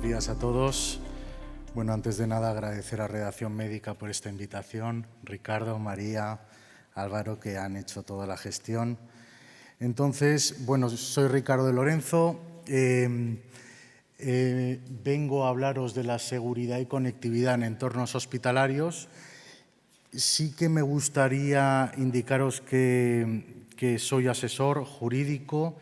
días a todos. Bueno, antes de nada agradecer a Redacción Médica por esta invitación, Ricardo, María, Álvaro, que han hecho toda la gestión. Entonces, bueno, soy Ricardo de Lorenzo. Vengo a hablaros de la seguridad y conectividad en entornos hospitalarios. Sí que me gustaría indicaros que soy asesor jurídico,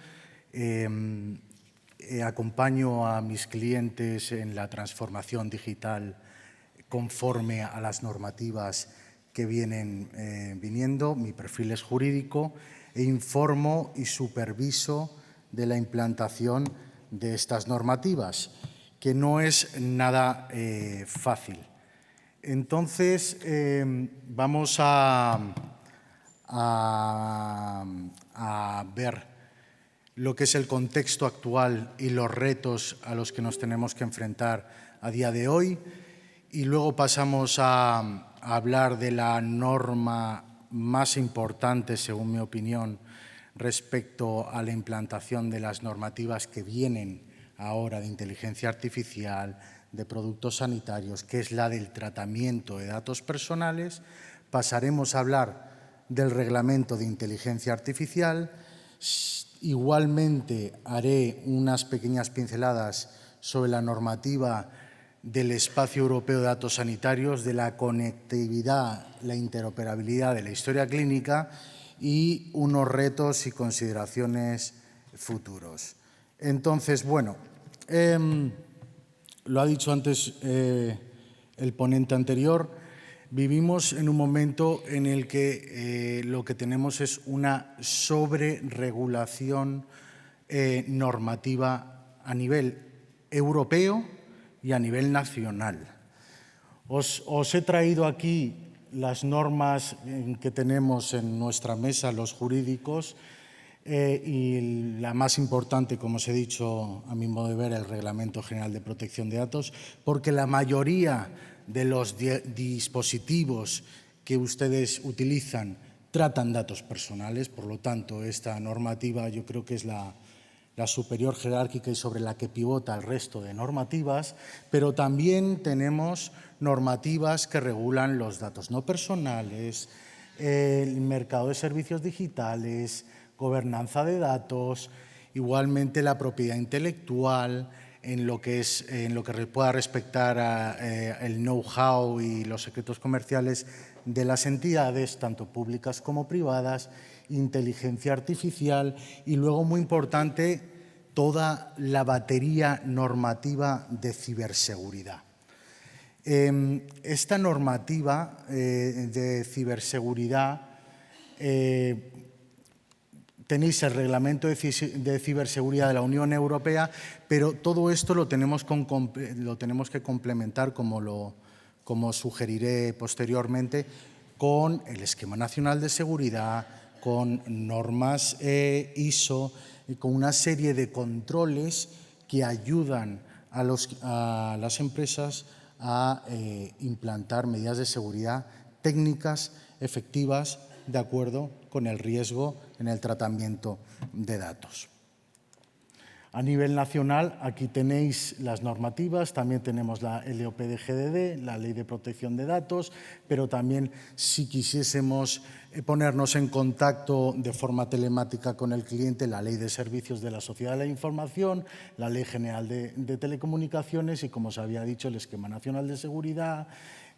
acompaño a mis clientes en la transformación digital conforme a las normativas que vienen viniendo. Mi perfil es jurídico e informo y superviso de la implantación de estas normativas, que no es nada fácil. Entonces, vamos a ver lo que es el contexto actual y los retos a los que nos tenemos que enfrentar a día de hoy, y luego pasamos a hablar de la norma más importante, según mi opinión, respecto a la implantación de las normativas que vienen ahora de inteligencia artificial, de productos sanitarios, que es la del tratamiento de datos personales. Pasaremos a hablar del reglamento de inteligencia artificial. Igualmente haré unas pequeñas pinceladas sobre la normativa del espacio europeo de datos sanitarios, de la conectividad, la interoperabilidad de la historia clínica y unos retos y consideraciones futuros. Entonces, bueno, lo ha dicho antes el ponente anterior, vivimos en un momento en el que lo que tenemos es una sobreregulación normativa a nivel europeo y a nivel nacional. Os he traído aquí las normas que tenemos en nuestra mesa, los jurídicos, y la más importante, como os he dicho, a mi modo de ver, el Reglamento General de Protección de Datos, porque la mayoría de los dispositivos que ustedes utilizan tratan datos personales. Por lo tanto, esta normativa yo creo que es la superior jerárquica y sobre la que pivota el resto de normativas, pero también tenemos normativas que regulan los datos no personales, el mercado de servicios digitales, gobernanza de datos, igualmente la propiedad intelectual, en lo que pueda respectar el know-how y los secretos comerciales de las entidades, tanto públicas como privadas, inteligencia artificial y luego, muy importante, toda la batería normativa de ciberseguridad. Esta normativa de ciberseguridad, tenéis el Reglamento de Ciberseguridad de la Unión Europea, pero todo esto lo tenemos que complementar, como sugeriré posteriormente, con el Esquema Nacional de Seguridad, con normas ISO y con una serie de controles que ayudan a las empresas a implantar medidas de seguridad técnicas efectivas de acuerdo con el riesgo en el tratamiento de datos. A nivel nacional, aquí tenéis las normativas, también tenemos la LOPD-GDD, la Ley de Protección de Datos, pero también si quisiésemos ponernos en contacto de forma telemática con el cliente, la Ley de Servicios de la Sociedad de la Información, la Ley General de Telecomunicaciones y, como os había dicho, el Esquema Nacional de Seguridad,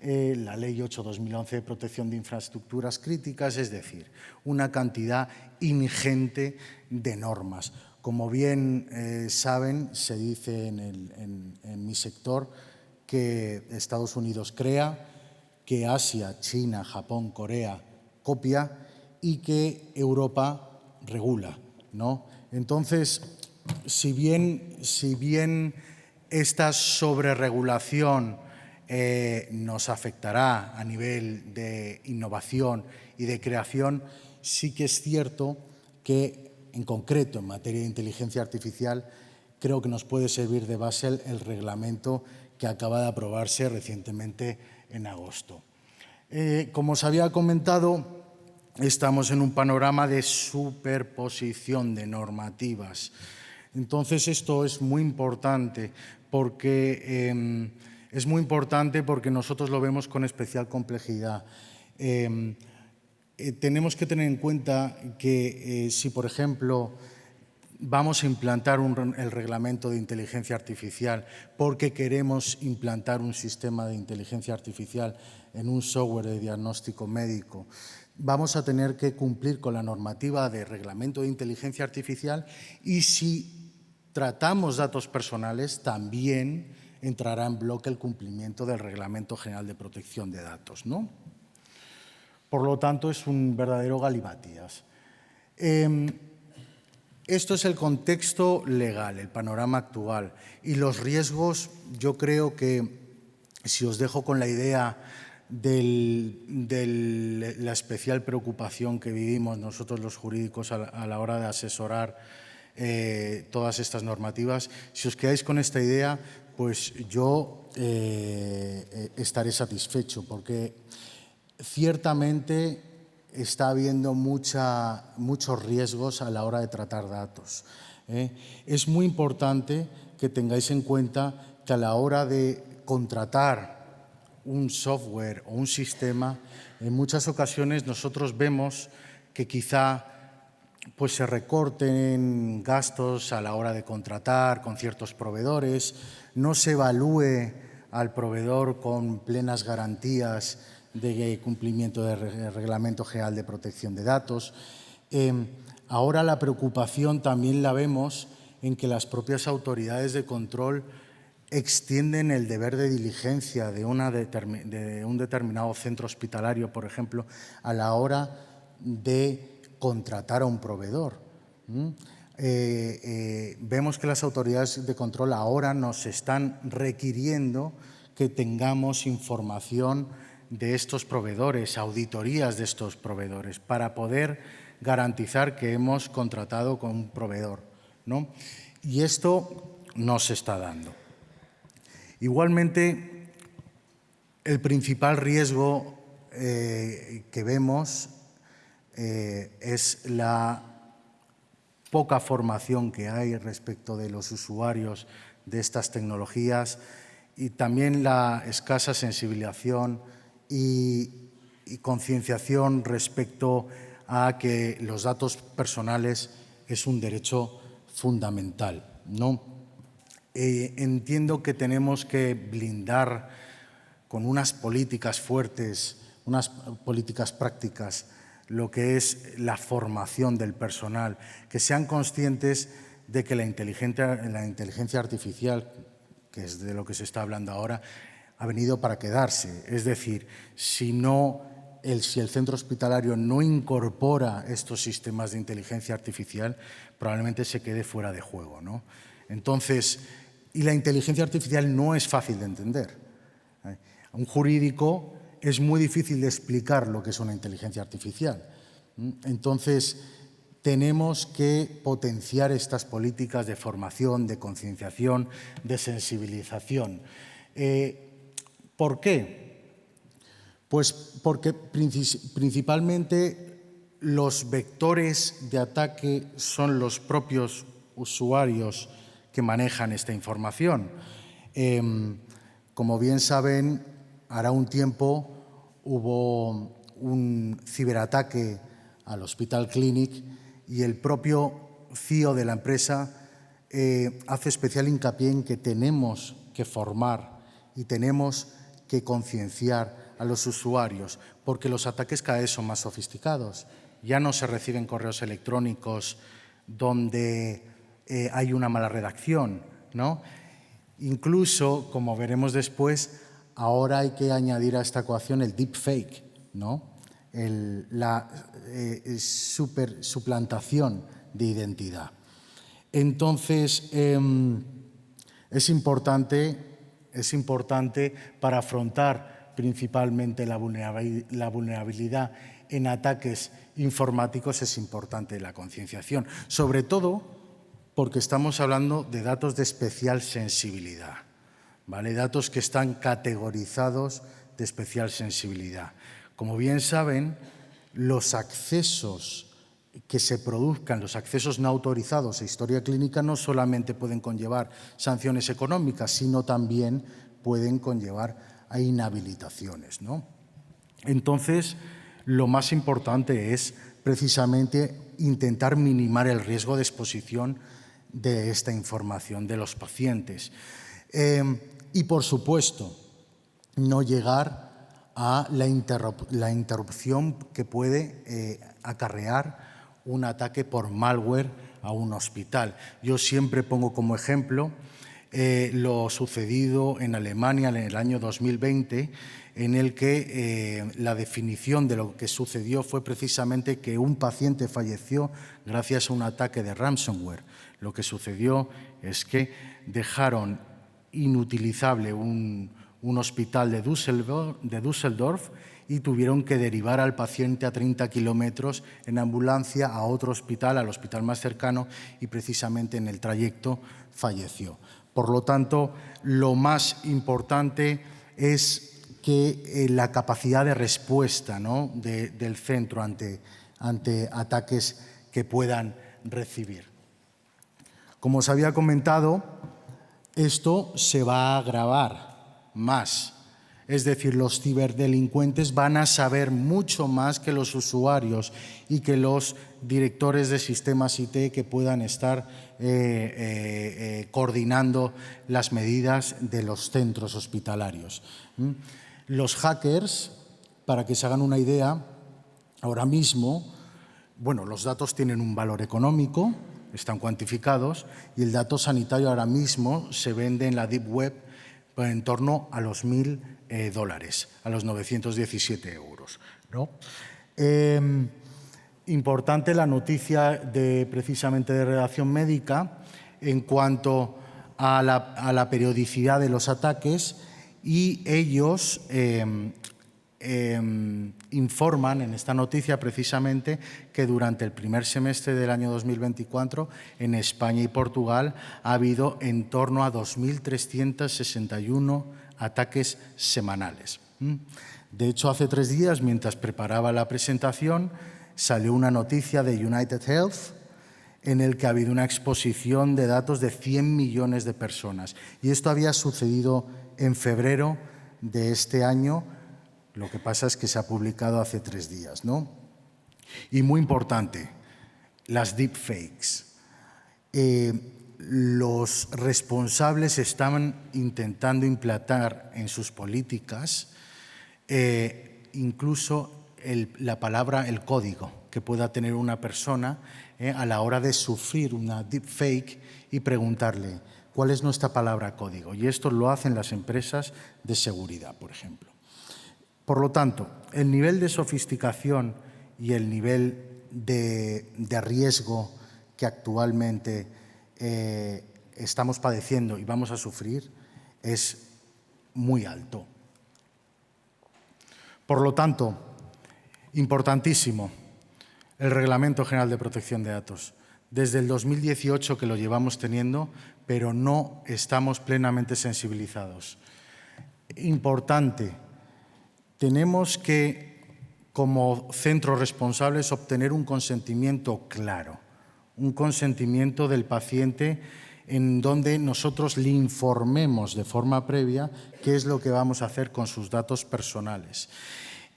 la Ley 8/2011 de Protección de Infraestructuras Críticas, es decir, una cantidad ingente de normas. Como bien saben, se dice en mi sector que Estados Unidos crea, que Asia, China, Japón, Corea copia y que Europa regula, ¿no? Entonces, si bien esta sobreregulación nos afectará a nivel de innovación y de creación, sí que es cierto que, en concreto, en materia de inteligencia artificial, creo que nos puede servir de base el reglamento que acaba de aprobarse recientemente en agosto. Como os había comentado, estamos en un panorama de superposición de normativas. Entonces, esto es muy importante porque nosotros lo vemos con especial complejidad. Tenemos que tener en cuenta que si, por ejemplo, vamos a implantar el reglamento de inteligencia artificial porque queremos implantar un sistema de inteligencia artificial en un software de diagnóstico médico, vamos a tener que cumplir con la normativa de reglamento de inteligencia artificial, y si tratamos datos personales también entrará en bloque el cumplimiento del Reglamento General de Protección de Datos, ¿no? Por lo tanto, es un verdadero galimatías. Esto es el contexto legal, el panorama actual. Y los riesgos, yo creo que, si os dejo con la idea de la especial preocupación que vivimos nosotros los jurídicos a la hora de asesorar todas estas normativas, si os quedáis con esta idea, pues yo estaré satisfecho, porque ciertamente está habiendo muchos riesgos a la hora de tratar datos. Es muy importante que tengáis en cuenta que a la hora de contratar un software o un sistema, en muchas ocasiones nosotros vemos que quizá pues se recorten gastos a la hora de contratar con ciertos proveedores, no se evalúe al proveedor con plenas garantías de cumplimiento del Reglamento General de Protección de Datos. Ahora la preocupación también la vemos en que las propias autoridades de control extienden el deber de diligencia de un determinado centro hospitalario, por ejemplo, a la hora de contratar a un proveedor. Vemos que las autoridades de control ahora nos están requiriendo que tengamos información de estos proveedores, auditorías de estos proveedores, para poder garantizar que hemos contratado con un proveedor, ¿no? Y esto no se está dando. Igualmente, el principal riesgo que vemos es la poca formación que hay respecto de los usuarios de estas tecnologías, y también la escasa sensibilización y concienciación respecto a que los datos personales es un derecho fundamental, ¿no? Entiendo que tenemos que blindar con unas políticas fuertes, unas políticas prácticas, lo que es la formación del personal, que sean conscientes de que la inteligencia artificial, que es de lo que se está hablando ahora, ha venido para quedarse. Es decir, si el centro hospitalario no incorpora estos sistemas de inteligencia artificial, probablemente se quede fuera de juego, ¿no? Entonces, y la inteligencia artificial no es fácil de entender. A un jurídico es muy difícil de explicar lo que es una inteligencia artificial. Entonces, tenemos que potenciar estas políticas de formación, de concienciación, de sensibilización. ¿Por qué? Pues porque principalmente los vectores de ataque son los propios usuarios que manejan esta información. Como bien saben, hará un tiempo hubo un ciberataque al Hospital Clínic, y el propio CEO de la empresa hace especial hincapié en que tenemos que formar y tenemos que concienciar a los usuarios, porque los ataques cada vez son más sofisticados. Ya no se reciben correos electrónicos donde hay una mala redacción, ¿no? Incluso, como veremos después, ahora hay que añadir a esta ecuación el deepfake, ¿no? La suplantación de identidad. Entonces, es importante para afrontar principalmente la vulnerabilidad en ataques informáticos, es importante la concienciación, sobre todo porque estamos hablando de datos de especial sensibilidad, ¿vale? Datos que están categorizados de especial sensibilidad. Como bien saben, los accesos que se produzcan los accesos no autorizados a historia clínica no solamente pueden conllevar sanciones económicas, sino también pueden conllevar a inhabilitaciones, ¿no? Entonces, lo más importante es precisamente intentar minimar el riesgo de exposición de esta información de los pacientes. Y, por supuesto, no llegar a la interrupción que puede acarrear un ataque por malware a un hospital. Yo siempre pongo como ejemplo lo sucedido en Alemania en el año 2020, en el que la definición de lo que sucedió fue precisamente que un paciente falleció gracias a un ataque de ransomware. Lo que sucedió es que dejaron inutilizable un hospital de Düsseldorf y tuvieron que derivar al paciente a 30 kilómetros en ambulancia a otro hospital, al hospital más cercano, y precisamente en el trayecto falleció. Por lo tanto, lo más importante es que la capacidad de respuesta, ¿no?, del centro ante ataques que puedan recibir. Como os había comentado, esto se va a agravar más. Es decir, los ciberdelincuentes van a saber mucho más que los usuarios y que los directores de sistemas IT que puedan estar coordinando las medidas de los centros hospitalarios. Los hackers, para que se hagan una idea, ahora mismo, bueno, los datos tienen un valor económico, están cuantificados, y el dato sanitario ahora mismo se vende en la Deep Web en torno a los $1.000, a los 917 euros, ¿no? Importante la noticia precisamente de Redacción Médica en cuanto a la periodicidad de los ataques, y ellos informan en esta noticia precisamente que durante el primer semestre del año 2024 en España y Portugal ha habido en torno a 2.361 ataques semanales. De hecho, hace 3 días, mientras preparaba la presentación, salió una noticia de United Health en el que ha habido una exposición de datos de 100 millones de personas. Y esto había sucedido en febrero de este año. Lo que pasa es que se ha publicado hace 3 días, ¿no? Y muy importante, las deepfakes. Los responsables estaban intentando implantar en sus políticas incluso la palabra, el código que pueda tener una persona a la hora de sufrir una deepfake y preguntarle cuál es nuestra palabra código. Y esto lo hacen las empresas de seguridad, por ejemplo. Por lo tanto, el nivel de sofisticación y el nivel de riesgo que actualmente estamos padeciendo y vamos a sufrir es muy alto. Por lo tanto, importantísimo, el Reglamento General de Protección de Datos. Desde el 2018 que lo llevamos teniendo, pero no estamos plenamente sensibilizados. Importante. Tenemos que, como centros responsables, obtener un consentimiento claro, un consentimiento del paciente en donde nosotros le informemos de forma previa qué es lo que vamos a hacer con sus datos personales.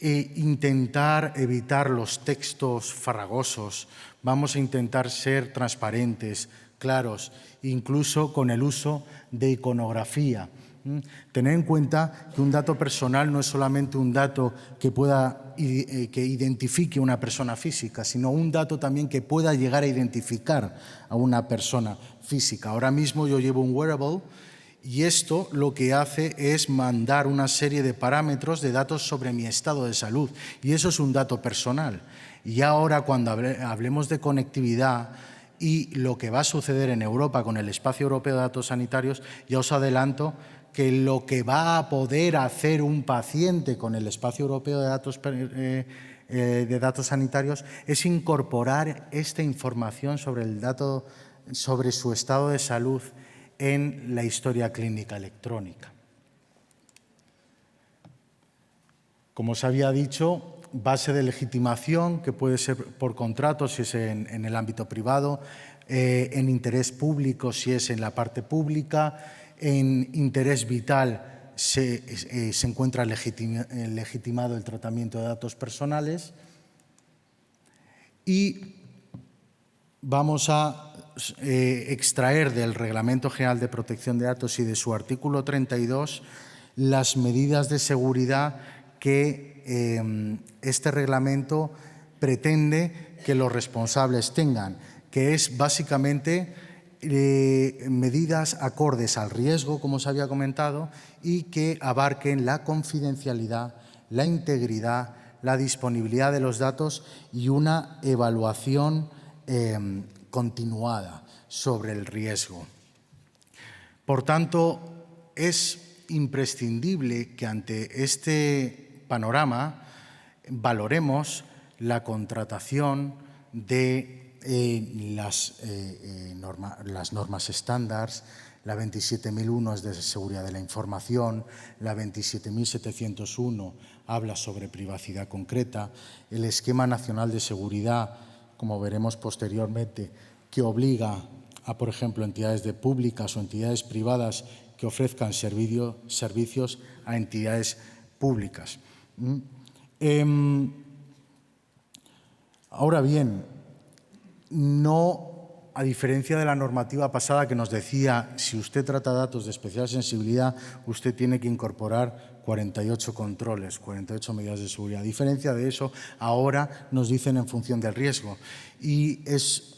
Intentar evitar los textos farragosos, vamos a intentar ser transparentes, claros, incluso con el uso de iconografía. Tener en cuenta que un dato personal no es solamente un dato que identifique a una persona física, sino un dato también que pueda llegar a identificar a una persona física. Ahora mismo yo llevo un wearable y esto lo que hace es mandar una serie de parámetros de datos sobre mi estado de salud, y eso es un dato personal. Y ahora, cuando hablemos de conectividad y lo que va a suceder en Europa con el Espacio Europeo de Datos Sanitarios, ya os adelanto que lo que va a poder hacer un paciente con el Espacio Europeo de Datos Sanitarios es incorporar esta información sobre su estado de salud en la historia clínica electrónica. Como os había dicho, base de legitimación, que puede ser por contrato si es en el ámbito privado, en interés público si es en la parte pública, en interés vital se encuentra legitimado el tratamiento de datos personales, y vamos a extraer del Reglamento General de Protección de Datos y de su artículo 32 las medidas de seguridad que este reglamento pretende que los responsables tengan, que es básicamente medidas acordes al riesgo, como os había comentado, y que abarquen la confidencialidad, la integridad, la disponibilidad de los datos y una evaluación continuada sobre el riesgo. Por tanto, es imprescindible que ante este panorama valoremos la contratación de las normas estándares. La 27.001 es de seguridad de la información, la 27.701 habla sobre privacidad concreta, el Esquema Nacional de Seguridad, como veremos posteriormente, que obliga a, por ejemplo, entidades públicas o entidades privadas que ofrezcan servicios a entidades públicas. Ahora bien, a diferencia de la normativa pasada que nos decía, si usted trata datos de especial sensibilidad, usted tiene que incorporar 48 controles, 48 medidas de seguridad. A diferencia de eso, ahora nos dicen en función del riesgo. Y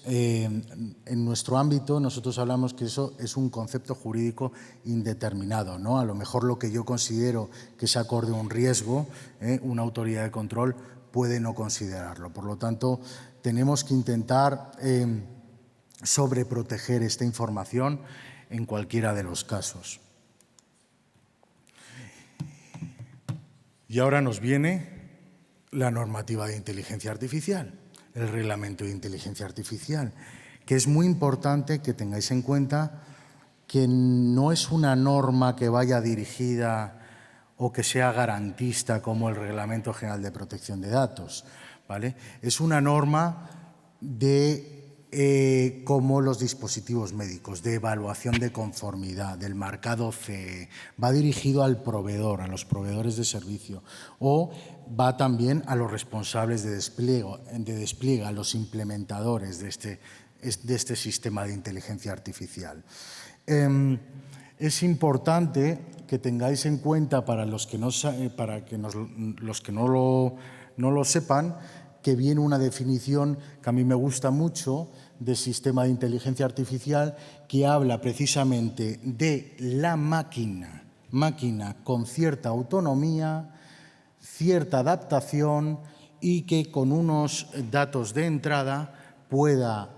en nuestro ámbito nosotros hablamos que eso es un concepto jurídico indeterminado, ¿no? A lo mejor lo que yo considero que se acorde a un riesgo, una autoridad de control puede no considerarlo. Por lo tanto, tenemos que intentar sobreproteger esta información en cualquiera de los casos. Y ahora nos viene la normativa de inteligencia artificial, el reglamento de inteligencia artificial, que es muy importante que tengáis en cuenta que no es una norma que vaya dirigida o que sea garantista como el Reglamento General de Protección de Datos, ¿vale? Es una norma como los dispositivos médicos, de evaluación de conformidad, del marcado CE, va dirigido al proveedor, a los proveedores de servicio, o va también a los responsables de despliegue, a los implementadores de este sistema de inteligencia artificial. Es importante que tengáis en cuenta, para los que no lo sepan, que viene una definición que a mí me gusta mucho de sistema de inteligencia artificial, que habla precisamente de la máquina con cierta autonomía, cierta adaptación y que con unos datos de entrada pueda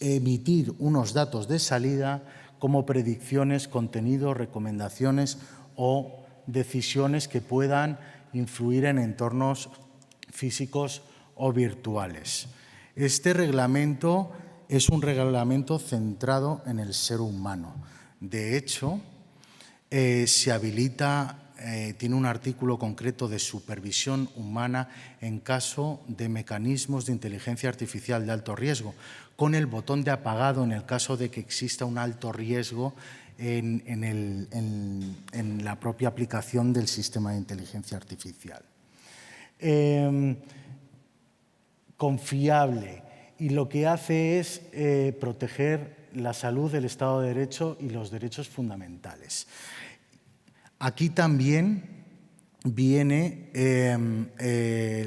emitir unos datos de salida como predicciones, contenidos, recomendaciones o decisiones que puedan influir en entornos físicos o virtuales. Este reglamento es un reglamento centrado en el ser humano. De hecho, se habilita, tiene un artículo concreto de supervisión humana en caso de mecanismos de inteligencia artificial de alto riesgo, con el botón de apagado en el caso de que exista un alto riesgo en la propia aplicación del sistema de inteligencia artificial. Confiable, y lo que hace es proteger la salud, el Estado de Derecho y los derechos fundamentales. Aquí también viene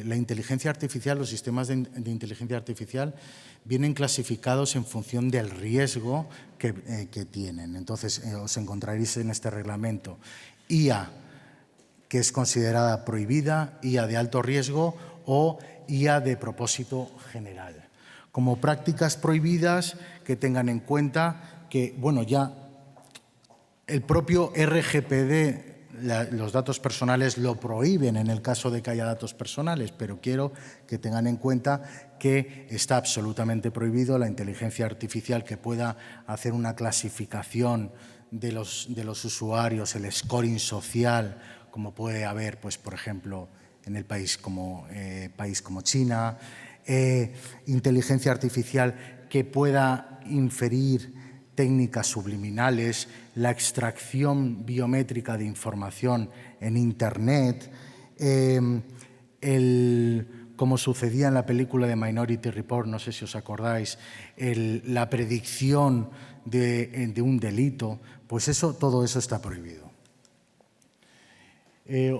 la inteligencia artificial, los sistemas de inteligencia artificial vienen clasificados en función del riesgo que tienen. Entonces, os encontraréis en este reglamento IA, que es considerada prohibida, IA de alto riesgo o IA de propósito general. Como prácticas prohibidas, que tengan en cuenta que, bueno, ya el propio RGPD, los datos personales lo prohíben en el caso de que haya datos personales, pero quiero que tengan en cuenta que está absolutamente prohibido la inteligencia artificial que pueda hacer una clasificación de los usuarios, el scoring social, como puede haber, pues, por ejemplo, en el país como China, inteligencia artificial que pueda inferir técnicas subliminales, la extracción biométrica de información en Internet, como sucedía en la película de Minority Report, no sé si os acordáis, la predicción de un delito, pues todo eso está prohibido.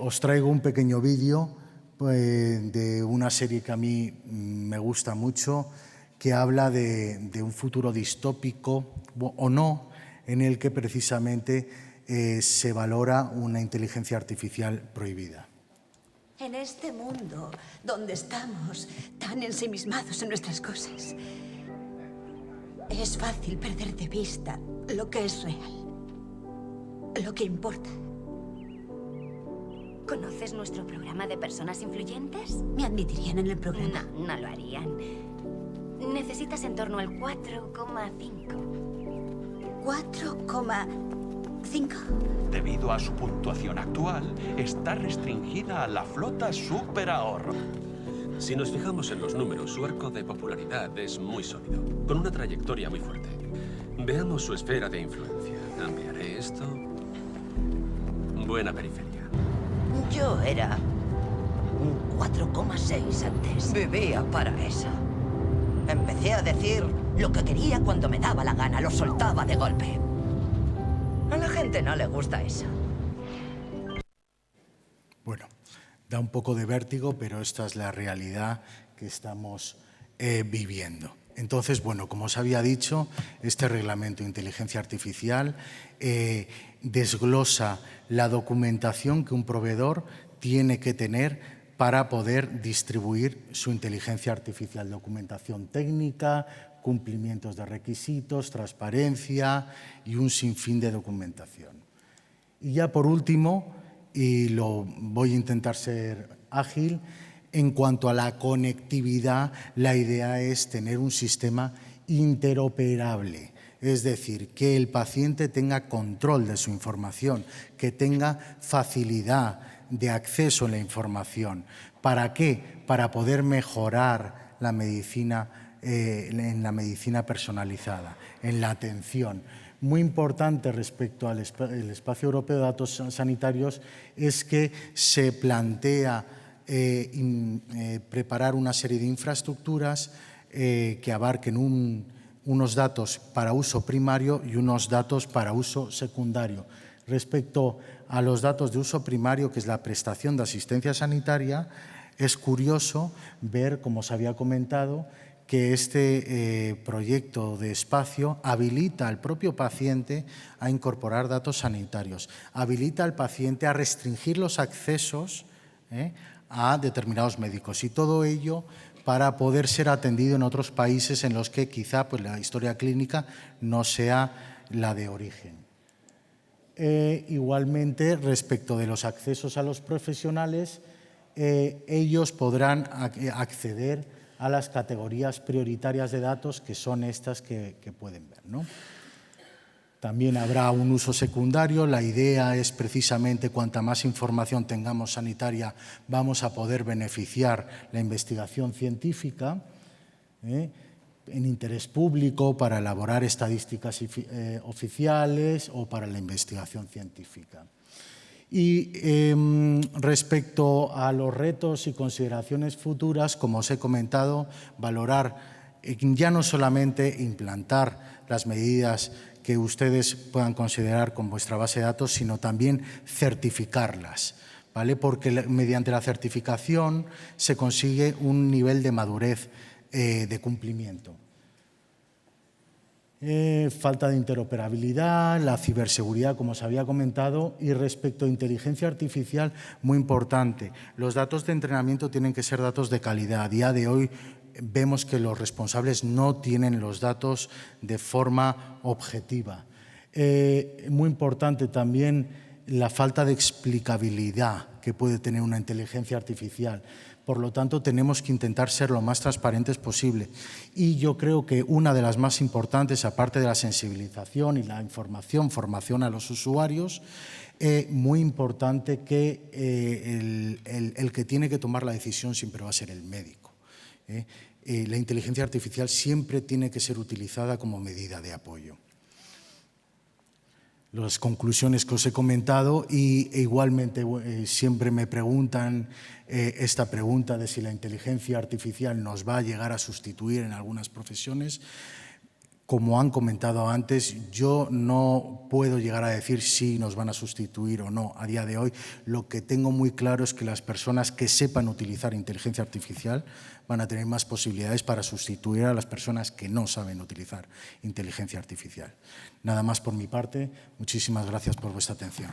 Os traigo un pequeño vídeo de una serie que a mí me gusta mucho, que habla de un futuro distópico o no, en el que precisamente se valora una inteligencia artificial prohibida. En este mundo donde estamos tan ensimismados en nuestras cosas, es fácil perder de vista lo que es real, lo que importa. ¿Conoces nuestro programa de personas influyentes? ¿Me admitirían en el programa? No, no lo harían. Necesitas en torno al 4,5. 4,5. Debido a su puntuación actual, está restringida a la flota Super Ahorro. Si nos fijamos en los números, su arco de popularidad es muy sólido, con una trayectoria muy fuerte. Veamos su esfera de influencia. Cambiaré esto. Buena periferia. Yo era un 4,6 antes. Vivía para eso. Empecé a decir lo que quería cuando me daba la gana, lo soltaba de golpe. A la gente no le gusta eso. Bueno, da un poco de vértigo, pero esta es la realidad que estamos viviendo. Entonces, bueno, como os había dicho, este reglamento de inteligencia artificial desglosa la documentación que un proveedor tiene que tener para poder distribuir su inteligencia artificial. Documentación técnica, cumplimientos de requisitos, transparencia y un sinfín de documentación. Y ya por último, y lo voy a intentar ser ágil, en cuanto a la conectividad, la idea es tener un sistema interoperable, es decir, que el paciente tenga control de su información, que tenga facilidad de acceso a la información. ¿Para qué? Para poder mejorar la medicina, en la medicina personalizada, en la atención. Muy importante respecto al espacio europeo de datos sanitarios es que se plantea preparar una serie de infraestructuras que abarquen unos datos para uso primario y unos datos para uso secundario. Respecto a los datos de uso primario, que es la prestación de asistencia sanitaria, es curioso ver, como os había comentado, que este proyecto de espacio habilita al propio paciente a incorporar datos sanitarios, habilita al paciente a restringir los accesos a determinados médicos, y todo ello para poder ser atendido en otros países en los que quizá pues, la historia clínica no sea la de origen. Igualmente, respecto de los accesos a los profesionales, ellos podrán acceder a las categorías prioritarias de datos, que son estas que pueden ver, ¿no? También habrá un uso secundario. La idea es precisamente cuanta más información tengamos sanitaria, vamos a poder beneficiar la investigación científica en interés público para elaborar estadísticas oficiales o para la investigación científica. Y respecto a los retos y consideraciones futuras, como os he comentado, valorar ya no solamente implantar las medidas que ustedes puedan considerar con vuestra base de datos, sino también certificarlas, ¿vale? Porque mediante la certificación se consigue un nivel de madurez de cumplimiento. Falta de interoperabilidad, la ciberseguridad, como os había comentado, y respecto a inteligencia artificial, muy importante, los datos de entrenamiento tienen que ser datos de calidad. A día de hoy vemos que los responsables no tienen los datos de forma objetiva. Muy importante también la falta de explicabilidad que puede tener una inteligencia artificial. Por lo tanto, tenemos que intentar ser lo más transparentes posible. Y yo creo que una de las más importantes, aparte de la sensibilización y la información, formación a los usuarios, é moi importante que el que tiene que tomar la decisión siempre va a ser el médico. La inteligencia artificial siempre tiene que ser utilizada como medida de apoyo. Las conclusiones que os he comentado e igualmente siempre me preguntan esta pregunta de si la inteligencia artificial nos va a llegar a sustituir en algunas profesiones. Como han comentado antes, yo no puedo llegar a decir si nos van a sustituir o no a día de hoy. Lo que tengo muy claro es que las personas que sepan utilizar inteligencia artificial van a tener más posibilidades para sustituir a las personas que no saben utilizar inteligencia artificial. Nada más por mi parte. Muchísimas gracias por vuestra atención.